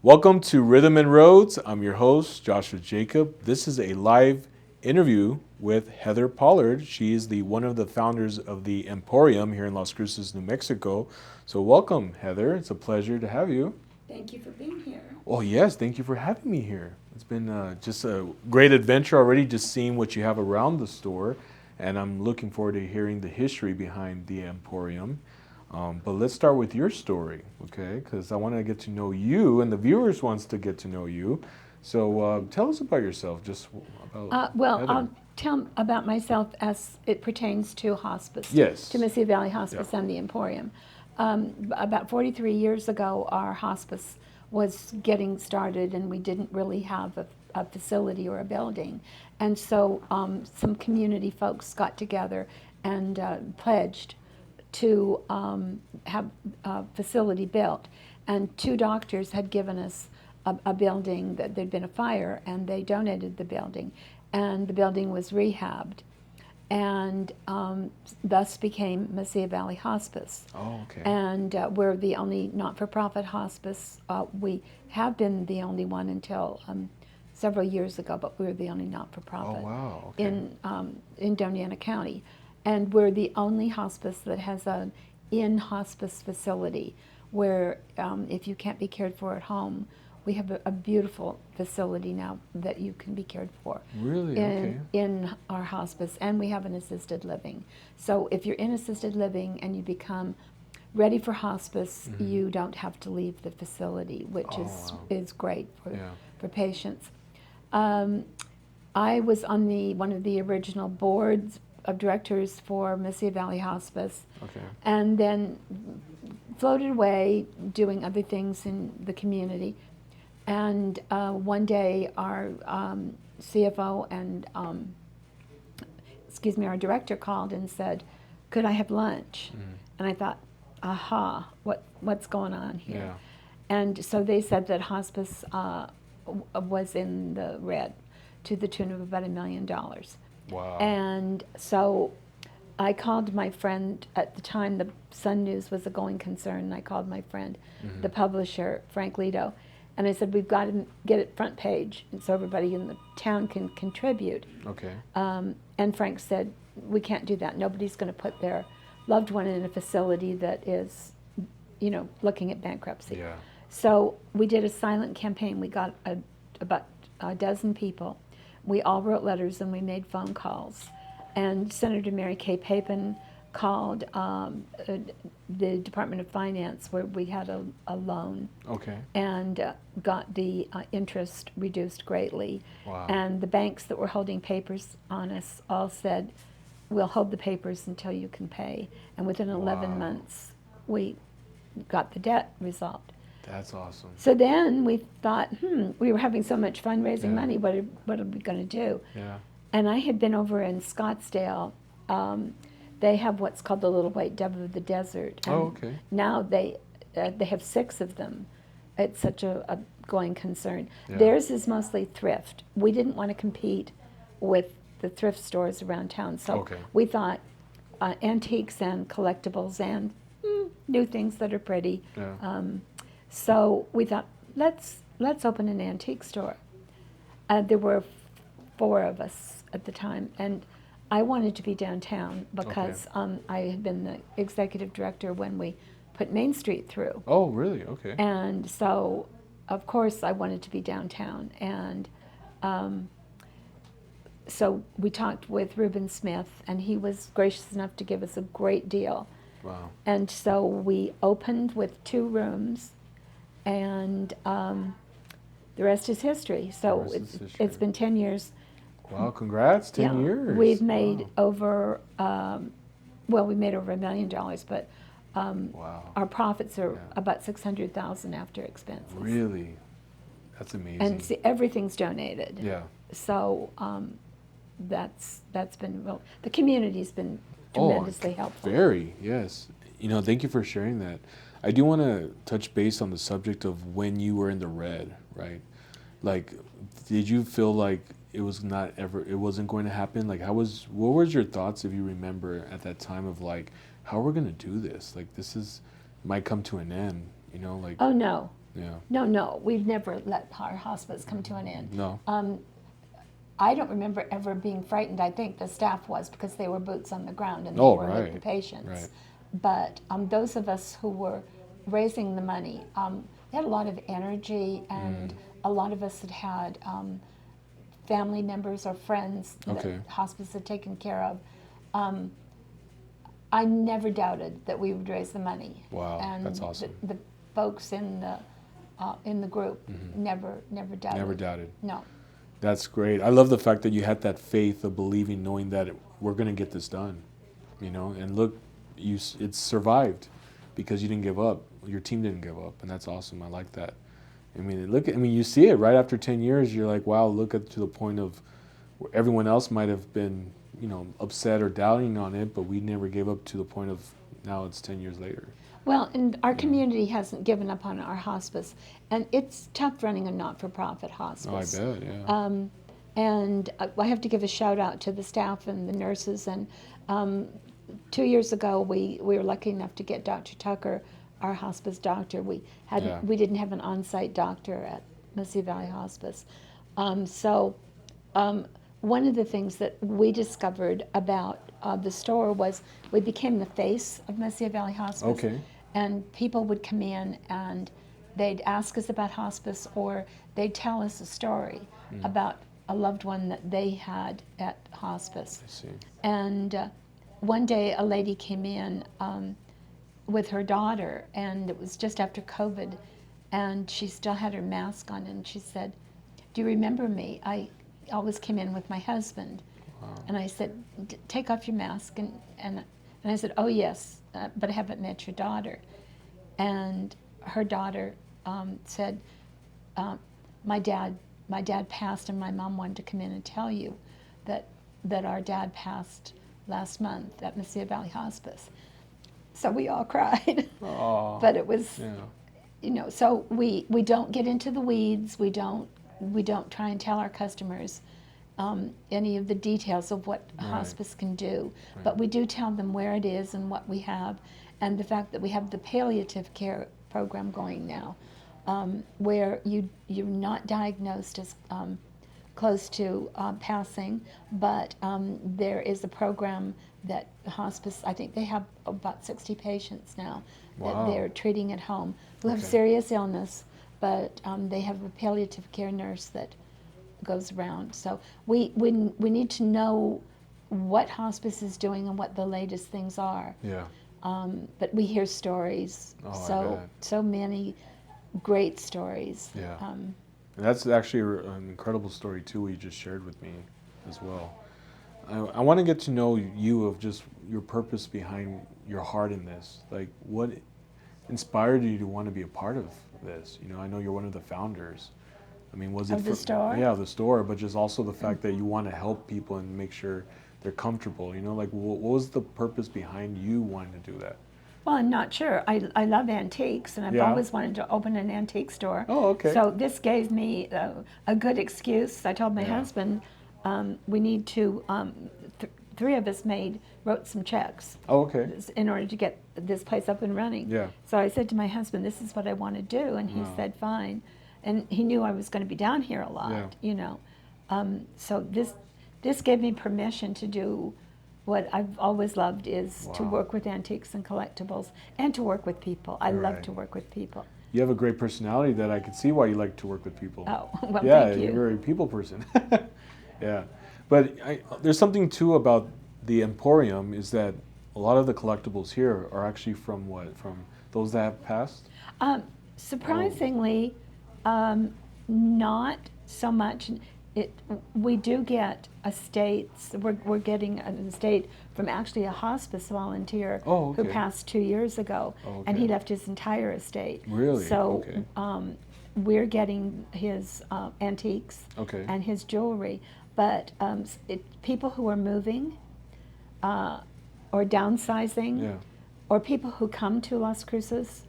Welcome to Rhythm and Roads. I'm your host, Joshua Jacob. This is a live interview with Heather Pollard. She is one of the founders of the Emporium here in Las Cruces, New Mexico. So welcome, Heather. It's a pleasure to have you. Thank you for being here. Oh yes, thank you for having me here. It's been just a great adventure already, just seeing what you have around the store, and I'm looking forward to hearing the history behind the Emporium. But let's start with your story, okay? Because I want to get to know you, and the viewers wants to get to know you. So tell us about yourself, just about Heather. I'll tell about myself as it pertains to hospice, Yes. to Mississippi Valley Hospice Yeah. and the Emporium. About 43 years ago, our hospice was getting started, and we didn't really have a facility or a building. And so some community folks got together and pledged to have a facility built. And two doctors had given us a building that there'd been a fire, and they donated the building. And the building was rehabbed, and thus became Mississippi Valley Hospice. Oh, okay. And we're the only not-for-profit hospice. We have been the only one until several years ago, but we're the only not-for-profit Oh, wow. Okay. in Doñana County. And we're the only hospice that has an in-hospice facility where if you can't be cared for at home, we have a beautiful facility now that you can be cared for. Really? Okay. In our hospice, and we have an assisted living. So if you're in assisted living and you become ready for hospice, you don't have to leave the facility, which Oh, is wow. is great Yeah. for patients. I was on one of the original boards of directors for Mississippi Valley Hospice, Okay. and then floated away doing other things in the community. And one day, our CFO and our director called and said, "Could I have lunch?" And I thought, "Aha, what's going on here?" Yeah. And so they said that hospice was in the red, to the tune of about $1 million. Wow. And so I called my friend at the time. The Sun News was a going concern. And I called my friend, the publisher, Frank Lido, and I said, "We've got to get it front page, and so everybody in the town can contribute." Okay. And Frank said, "We can't do that. Nobody's going to put their loved one in a facility that is, looking at bankruptcy." Yeah. So we did a silent campaign. We got about a dozen people. We all wrote letters and we made phone calls. And Senator Mary Kay Papin called the Department of Finance, where we had a loan, Okay. and got the interest reduced greatly. Wow. And the banks that were holding papers on us all said, "We'll hold the papers until you can pay." And within 11 Wow. months, we got the debt resolved. That's awesome. So then we thought, we were having so much fun raising Yeah. money, what are we going to do? Yeah. And I had been over in Scottsdale. They have what's called the Little White Dove of the Desert. And Oh, okay. now they have 6 of them. It's such a going concern. Yeah. Theirs is mostly thrift. We didn't want to compete with the thrift stores around town, so Okay. we thought antiques and collectibles and new things that are pretty. Yeah. So we thought, let's open an antique store. There were 4 of us at the time, and I wanted to be downtown because I had been the executive director when we put Main Street through. Oh, really? Okay. And so, of course, I wanted to be downtown. And so we talked with Reuben Smith, and he was gracious enough to give us a great deal. Wow. And so we opened with 2 rooms, and the rest is history. So The rest is history. it's been 10 years. Wow, congrats, 10 Yeah. years. We've made Wow. over, we made over $1 million, but Wow. our profits are Yeah. about $600,000 after expenses. Really? That's amazing. And see, everything's donated. Yeah. So that's been real. The community's been tremendously helpful. Very, yes. Thank you for sharing that. I do want to touch base on the subject of when you were in the red, right? Like, did you feel like it wasn't going to happen? Like, what was your thoughts, if you remember, at that time of like, how are we going to do this? Like, might come to an end, like. Oh no, Yeah. No, we've never let our hospice come to an end. No. I don't remember ever being frightened. I think the staff was, because they were boots on the ground and they Oh, were with the right. patients. Right. But those of us who were raising the money, we had a lot of energy, and a lot of us had family members or friends Okay. that hospice had taken care of. I never doubted that we would raise the money. Wow, And that's awesome. the folks in the group never doubted. Never doubted. No. That's great. I love the fact that you had that faith of believing, knowing that we're going to get this done, you know. And look, it survived because you didn't give up. Your team didn't give up, and that's awesome. I like that. I mean, you see it right after 10 years. You're like, wow, look at to the point of where everyone else might have been, you know, upset or doubting on it, but we never gave up to the point of now it's 10 years later. Well, and our community hasn't given up on our hospice, and it's tough running a not-for-profit hospice. Oh, I bet, yeah. And I have to give a shout out to the staff and the nurses. And 2 years ago, we were lucky enough to get Dr. Tucker, our hospice doctor. We didn't have an on-site doctor at Messiah Valley Hospice. One of the things that we discovered about the store was we became the face of Messiah Valley Hospice. Okay. And people would come in and they'd ask us about hospice, or they'd tell us a story about a loved one that they had at hospice. I see. And one day a lady came in with her daughter, and it was just after COVID, and she still had her mask on, and she said, "Do you remember me? I always came in with my husband." Wow. And I said, "Take off your mask." And I said, "Oh, yes, but I haven't met your daughter." And her daughter said, my dad passed, and my mom wanted to come in and tell you that our dad passed last month at Messiah Valley Hospice." So we all cried. Oh, But it was, yeah. you know, so we don't get into the weeds. We don't try and tell our customers any of the details of what hospice can do. Right. But we do tell them where it is and what we have, and the fact that we have the palliative care program going now, where you're not diagnosed as close to passing, but there is a program that hospice, I think they have about 60 patients now that Wow. they're treating at home who have Okay. serious illness, but they have a palliative care nurse that goes around. So we need to know what hospice is doing and what the latest things are. Yeah. But we hear stories, Oh, I bet. so many great stories. Yeah. And that's actually an incredible story too, what you just shared with me as well. I want to get to know you, of just your purpose behind your heart in this. Like, what inspired you to want to be a part of this? You know, I know you're one of the founders. I mean, was it Of the store? Yeah, the store, but just also the fact that you want to help people and make sure they're comfortable. You know, like, what was the purpose behind you wanting to do that? Well, I'm not sure. I love antiques, and I've Yeah. always wanted to open an antique store. Oh, okay. So this gave me a good excuse. I told my Yeah. husband, we need to, three of us wrote some checks Oh, okay. in order to get this place up and running. Yeah. So I said to my husband, "This is what I want to do," and he Wow. said, "Fine." And he knew I was going to be down here a lot, Yeah. you know. So this gave me permission to do what I've always loved, is to Wow. work with antiques and collectibles, and to work with people. I love Right. to work with people. You have a great personality that I can see why you like to work with people. Oh, well, Yeah, thank you. you're a very people person. Yeah, but there's something too about the Emporium, is that a lot of the collectibles here are actually from those that have passed. Surprisingly, not so much. We do get estates. We're getting an estate from actually a hospice volunteer Oh, who okay. passed 2 years ago, Oh, and he okay. left his entire estate. Really? So Okay. we're getting his antiques Okay. and his jewelry. But people who are moving or downsizing, Yeah. or people who come to Las Cruces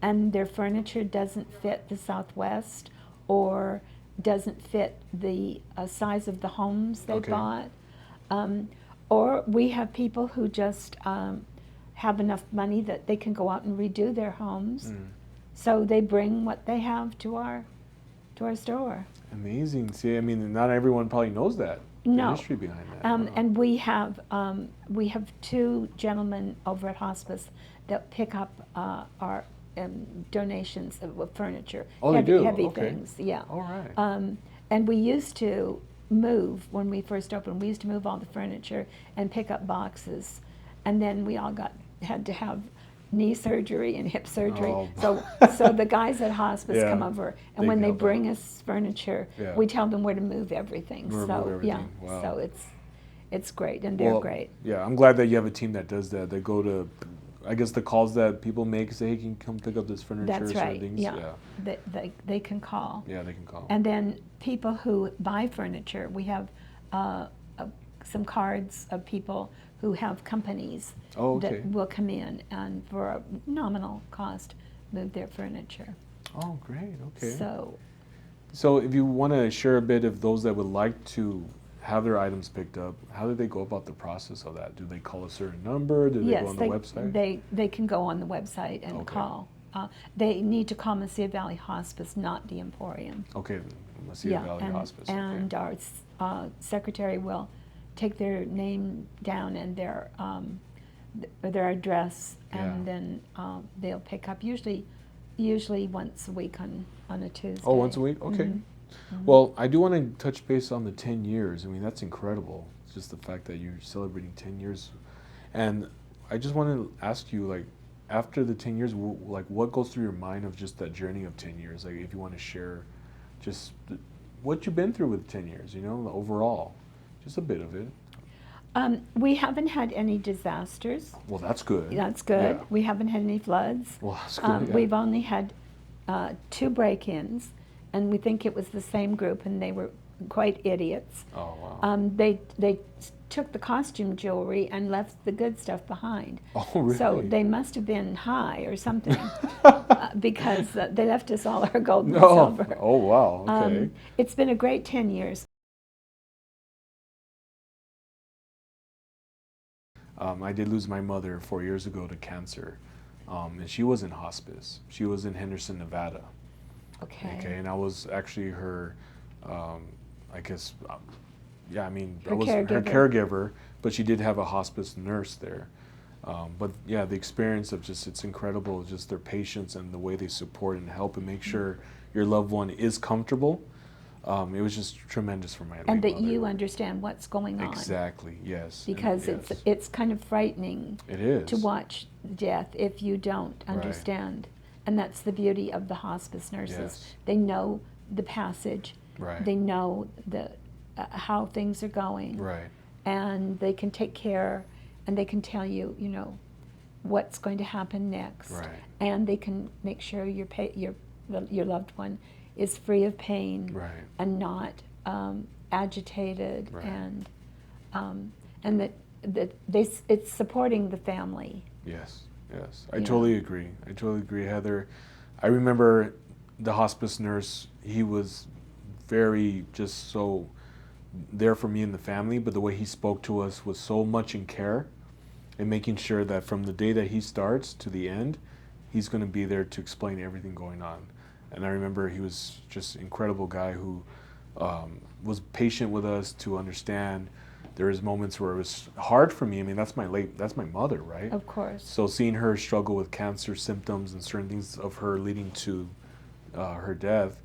and their furniture doesn't fit the Southwest, or doesn't fit the size of the homes they Okay. bought. Or we have people who just have enough money that they can go out and redo their homes. Mm. So they bring what they have to our store. Amazing. See, I mean, not everyone probably knows that. No. The history behind that. Wow. And we have two gentlemen over at hospice that pick up our donations of furniture. Oh, heavy, they do? heavy Okay. things. Yeah. All right. And we used to move when we first opened. We used to move all the furniture and pick up boxes, and then we all had to have knee surgery and hip surgery. Oh. So the guys at hospice Yeah, come over, and they when can they help bring out. us furniture, Yeah. we tell them where to move everything. Where to So move everything. yeah, Wow. so it's great, and they're Well, great. Yeah, I'm glad that you have a team that does that. They go to, I guess, the calls that people make, say, hey, can you come pick up this furniture That's or right. certain things? Yeah, they can call. Yeah, they can call. And then people who buy furniture, we have some cards of people who have companies that will come in and for a nominal cost move their furniture. Oh, great. Okay. So if you want to share a bit of those that would like to have their items picked up, how do they go about the process of that? Do they call a certain number? Do they yes, go on the website? they can go on the website and call. They need to call Mesilla Valley Hospice, not the Emporium. Okay, Mesilla Valley Hospice. And our secretary will take their name down and their address, and then they'll pick up usually once a week on a Tuesday. Oh, once a week? Okay. Mm-hmm. Well, I do want to touch base on the 10 years. I mean, that's incredible. It's just the fact that you're celebrating 10 years. And I just want to ask you, like, after the 10 years, like, what goes through your mind of just that journey of 10 years? Like, if you want to share just what you've been through with 10 years, you know, overall, just a bit of it. We haven't had any disasters. Well, that's good. That's good. Yeah. We haven't had any floods. Well, that's good. Yeah. We've only had 2 break-ins, and we think it was the same group, and they were quite idiots. Oh, wow. They took the costume jewelry and left the good stuff behind. Oh, really? So they must have been high or something because they left us all our gold and No. silver. Oh, wow. Okay. It's been a great 10 years. I did lose my mother 4 years ago to cancer, and she was in hospice. She was in Henderson, Nevada. Okay, and I was actually her, I guess, yeah, I mean, I was her caregiver, but she did have a hospice nurse there. But yeah, the experience of just, it's incredible, just their patience and the way they support and help and make sure your loved one is comfortable. It was just tremendous for my late and that mother. you understand what's going on. Exactly, yes. Because it's kind of frightening it is. to watch death if you don't understand. And that's the beauty of the hospice nurses. Yes. They know the passage. Right. They know how things are going. Right. And they can take care, and they can tell you, you know, what's going to happen next. Right. And they can make sure your loved one is free of pain, Right. and not agitated, Right. and that it's supporting the family. Yes, yes. I totally agree. I totally agree, Heather. I remember the hospice nurse, he was very just so there for me and the family, but the way he spoke to us was so much in care and making sure that from the day that he starts to the end, he's going to be there to explain everything going on. And I remember he was just an incredible guy who was patient with us to understand. There was moments where it was hard for me. I mean, that's my mother, right? Of course. So seeing her struggle with cancer symptoms and certain things of her leading to her death,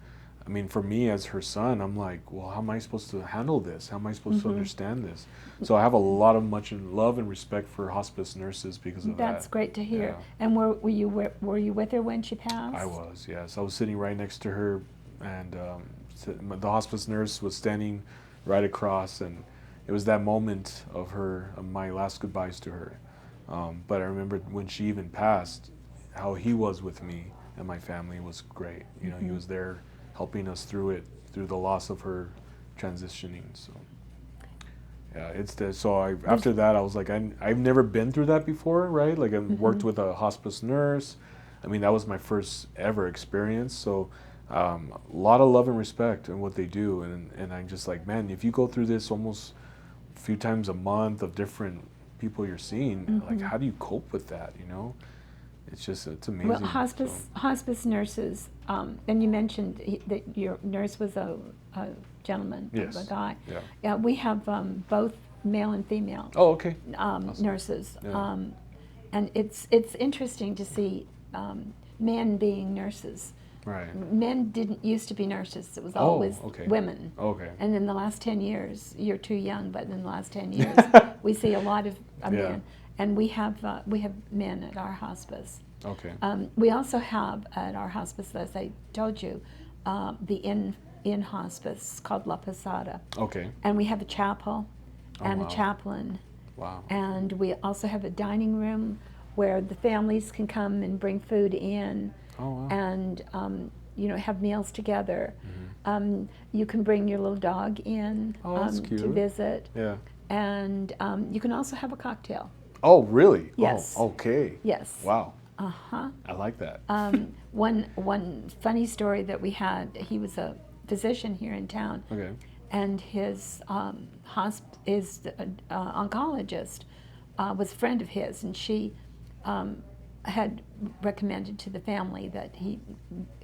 I mean, for me as her son, I'm like, well, how am I supposed to handle this? How am I supposed to understand this? So I have a lot of much love and respect for hospice nurses because of that. That's great to hear. Yeah. And were you with her when she passed? I was, yes. I was sitting right next to her, and the hospice nurse was standing right across, and it was that moment of my last goodbyes to her. But I remember when she even passed, how he was with me and my family was great. You know, he was there helping us through the loss of her transitioning. So yeah, after that I was like, I've never been through that before, right? Like I've worked with a hospice nurse. I mean, that was my first ever experience. So a lot of love and respect in what they do, and I'm just like, man, if you go through this almost a few times a month of different people you're seeing, like how do you cope with that, you know? it's amazing. Well, hospice nurses, and you mentioned that your nurse was a gentleman, Yes. a guy. Yeah. Yeah, we have both male and female Oh, okay. Awesome. nurses, Yeah. and it's interesting to see men being nurses. Right. Men didn't used to be nurses; it was Oh, always okay. women. Okay. And in the last 10 years, you're too young, but in the last 10 years, we see a lot of Yeah. men, and we have men at our hospice. Okay. We also have at our hospice, as I told you, the in hospice called La Posada, Okay. and we have a chapel and wow. a chaplain, Wow. and we also have a dining room where the families can come and bring food in, Oh, wow. and have meals together. Mm-hmm. You can bring your little dog in Oh, that's to cute. visit, Yeah. and you can also have a cocktail. Oh, really? Yes. Oh, okay. Yes. Wow. Uh-huh. I like that. One funny story that we had, he was a physician here in town, Okay. and his oncologist was a friend of his, and she had recommended to the family that he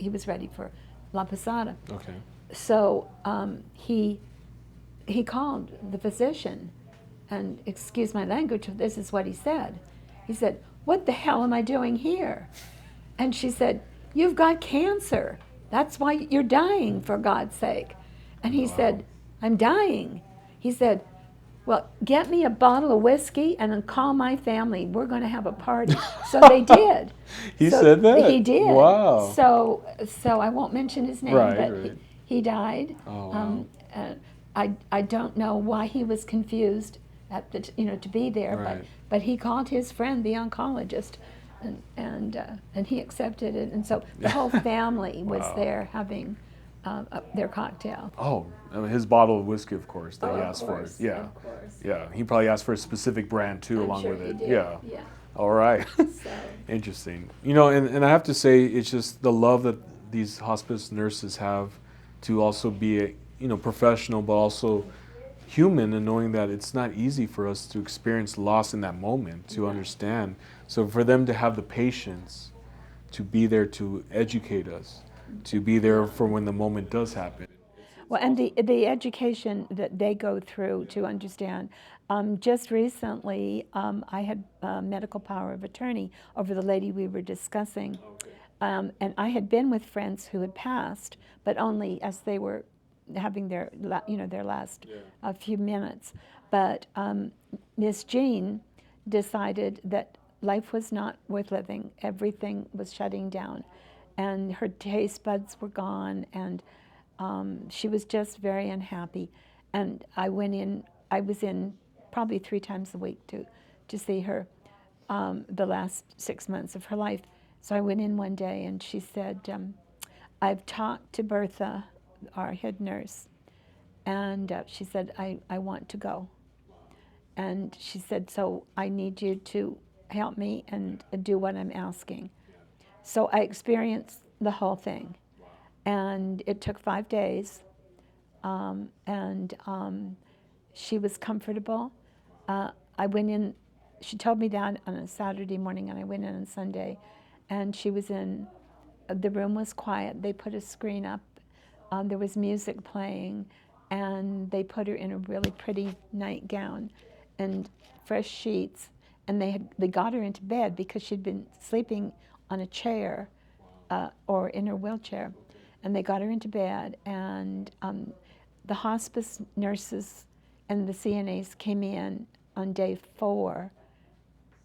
was ready for La Posada. Okay. So he called the physician, and excuse my language, this is what he said. He said, "What the hell am I doing here?" And she said, "You've got cancer. That's why you're dying, for God's sake." And he Wow. said, "I'm dying." He said, "Well, get me a bottle of whiskey and then call my family. We're going to have a party." So they did. He said that? He did. Wow. So I won't mention his name, Right, but right. he died. Oh, wow. I don't know why he was confused at to be there, Right. but he called his friend, the oncologist, and he accepted it, and so the whole family was Wow. there having their cocktail. Oh, I mean, his bottle of whiskey, of course, that he Of asked course, for. Yeah. of course. Yeah. He probably asked for a specific brand too, I'm along sure with he it. did. Yeah. Yeah. All right. So Interesting. And I have to say, it's just the love that these hospice nurses have to also be professional, but also human, and knowing that it's not easy for us to experience loss in that moment, to understand. So for them to have the patience to be there to educate us, to be there for when the moment does happen. well, and the education that they go through to understand. Just recently, I had medical power of attorney over the lady we were discussing, and I had been with friends who had passed, but only as they were having their last few minutes. But Miss Jean decided that life was not worth living. Everything was shutting down, and her taste buds were gone, and she was just very unhappy. And I was in probably 3 times a week to see her the last 6 months of her life. So I went in one day, and she said, "I've talked to Bertha, our head nurse, and she said, I want to go." And she said, "So I need you to help me and do what I'm asking." So I experienced the whole thing, and it took 5 days, and she was comfortable. I went in, she told me that on a Saturday morning, and I went in on Sunday, and she was in, the room was quiet. They put a screen up, there was music playing, and they put her in a really pretty nightgown and fresh sheets, and they got her into bed because she'd been sleeping on a chair or in her wheelchair, and they got her into bed, and the hospice nurses and the CNAs came in on day 4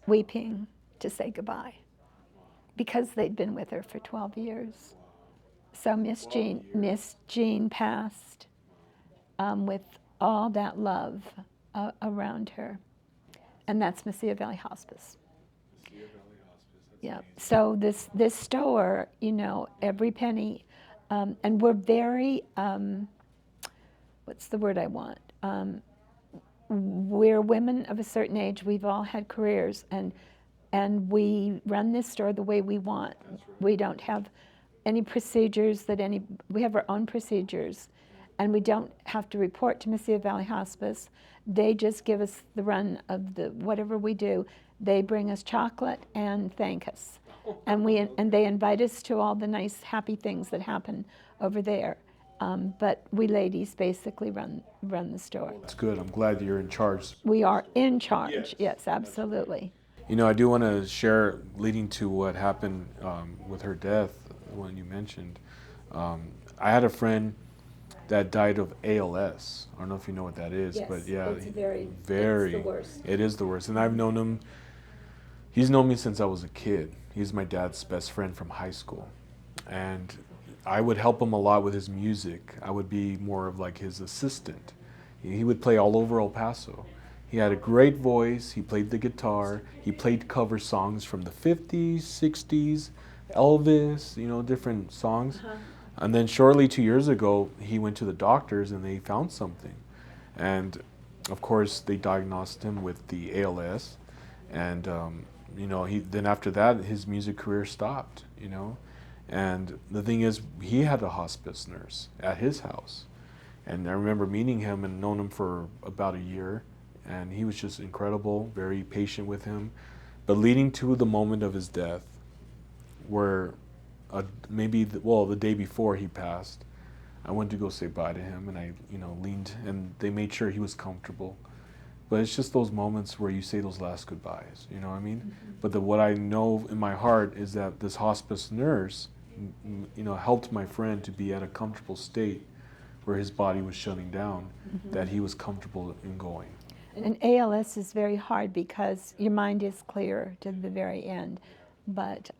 weeping to say goodbye because they'd been with her for 12 years. So Miss Jean passed with all that love around her, and that's Mesilla Valley Hospice. Yeah. So this store, every penny, and we're very, what's the word I want? We're women of a certain age. We've all had careers, and we run this store the way we want. We don't have any procedures we have our own procedures, and we don't have to report to Mesilla Valley Hospice. They just give us the run of whatever we do. They bring us chocolate and thank us. and they invite us to all the nice, happy things that happen over there. But we ladies basically run the store. That's good. I'm glad you're in charge. We are in charge. Yes, absolutely. You know, I do want to share, leading to what happened with her death, when you mentioned. I had a friend that died of ALS. I don't know if you know what that is, Yes, but yeah, it's very, very. it's the worst. It is the worst, and I've known him. He's known me since I was a kid. He's my dad's best friend from high school, and I would help him a lot with his music. I would be more of like his assistant. He would play all over El Paso. He had a great voice. He played the guitar. He played cover songs from the 50s, 60s, Elvis, you know, different songs. And then shortly 2 years ago, he went to the doctors and they found something. And of course, they diagnosed him with the ALS. And, you know, then after that, his music career stopped, you know. And the thing is, he had a hospice nurse at his house. And I remember meeting him and known him for about a year. And he was just incredible, very patient with him. But leading to the moment of his death, where the day before he passed, I went to go say bye to him, and I, you know, leaned, and they made sure he was comfortable. But it's just those moments where you say those last goodbyes, you know what I mean? But what I know in my heart is that this hospice nurse, you know, helped my friend to be at a comfortable state where his body was shutting down, that he was comfortable in going. And ALS is very hard because your mind is clear to the very end, but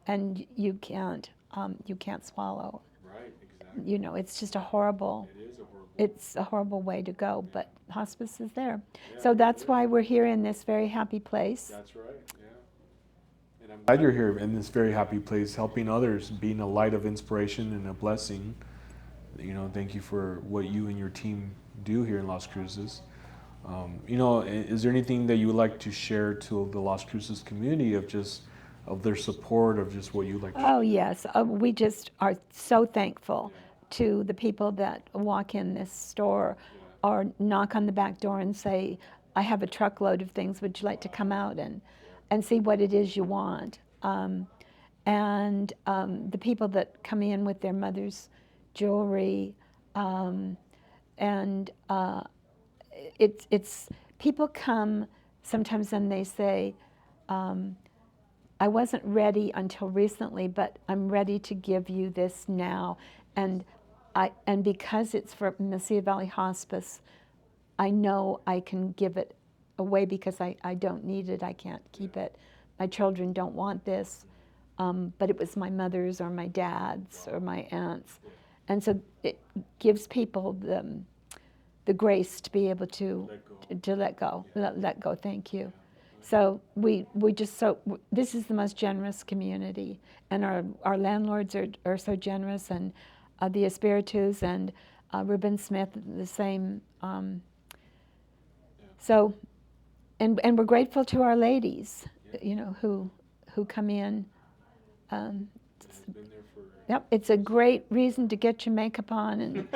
and you can't swallow. Right, exactly. You know, it's just a horrible. It is a horrible. It's a horrible way to go, but hospice is there. So that's why we're here in this very happy place. That's right, yeah. And I'm glad you're here in this very happy place, helping others, being a light of inspiration and a blessing. You know, thank you for what you and your team do here in Las Cruces. You know, is there anything that you would like to share to the Las Cruces community of their support, of just what you like to Oh, yes. We just are so thankful to the people that walk in this store or knock on the back door and say, I have a truckload of things. Would you like to come out and see what it is you want? And the people that come in with their mother's jewelry. It's people come sometimes and they say, I wasn't ready until recently, but I'm ready to give you this now. And because it's for Mesilla Valley Hospice, I know I can give it away because I don't need it, I can't keep it. My children don't want this, but it was my mother's or my dad's or my aunt's. And so it gives people the grace to be able to let go, let go, thank you. So this is the most generous community, and our landlords are so generous, and the Espiritus and Reuben Smith, the same. So, and we're grateful to our ladies, you know, who come in. Yep, it's a great reason to get your makeup on and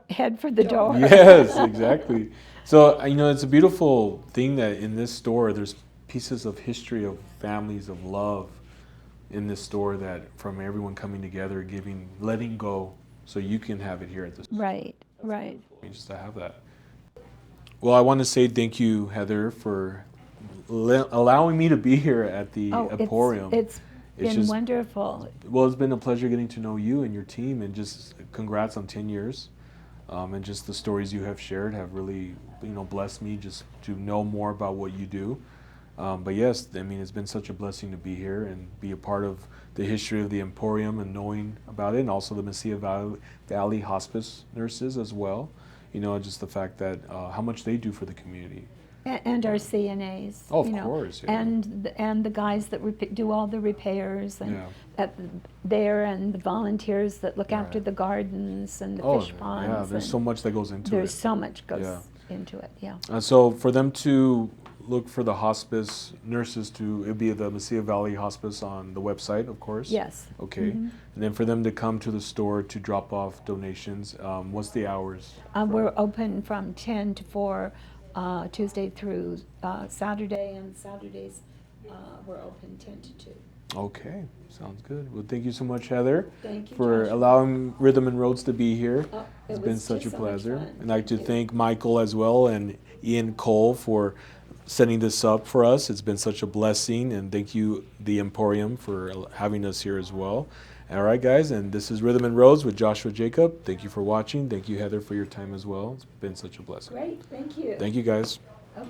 head for the door. Yes, exactly. So, you know, it's a beautiful thing that in this store, there's pieces of history of families of love in this store, that from everyone coming together, letting go, so you can have it here at this. Right, right. Just to have that. Well, I want to say thank you, Heather, for allowing me to be here at the Emporium. It's been wonderful. Well, it's been a pleasure getting to know you and your team, and just congrats on 10 years. And just the stories you have shared have really, you know, blessed me just to know more about what you do. But yes, I mean, it's been such a blessing to be here and be a part of the history of the Emporium and knowing about it, and also the Mesilla Valley Hospice nurses as well. You know, just the fact that how much they do for the community. And our CNAs. Oh, of course, yeah. And the guys that do all the repairs and there, and the volunteers that look after the gardens and the fish ponds. Yeah, there's so much that goes into it. There's so much goes into it, yeah. So for them to look for the hospice nurses it'd be the Mesilla Valley Hospice on the website, of course? Yes. Okay. And then for them to come to the store to drop off donations, what's the hours? We're open from 10 to 4, Tuesday through Saturday, and Saturdays we're open 10 to 2. Okay, sounds good. Well, thank you so much, Heather, Thank you, for Joshua. allowing Rhythm and Roads to be here. Oh, It's it been was such a just so much pleasure. fun. I'd like to Thank you. thank Michael as well and Ian Cole for setting this up for us. It's been such a blessing, and thank you, the Emporium, for having us here as well. All right, guys, and this is Rhythm and Roads with Joshua Jacob. Thank you for watching. Thank you, Heather, for your time as well. It's been such a blessing. Great, thank you. Thank you, guys. Okay.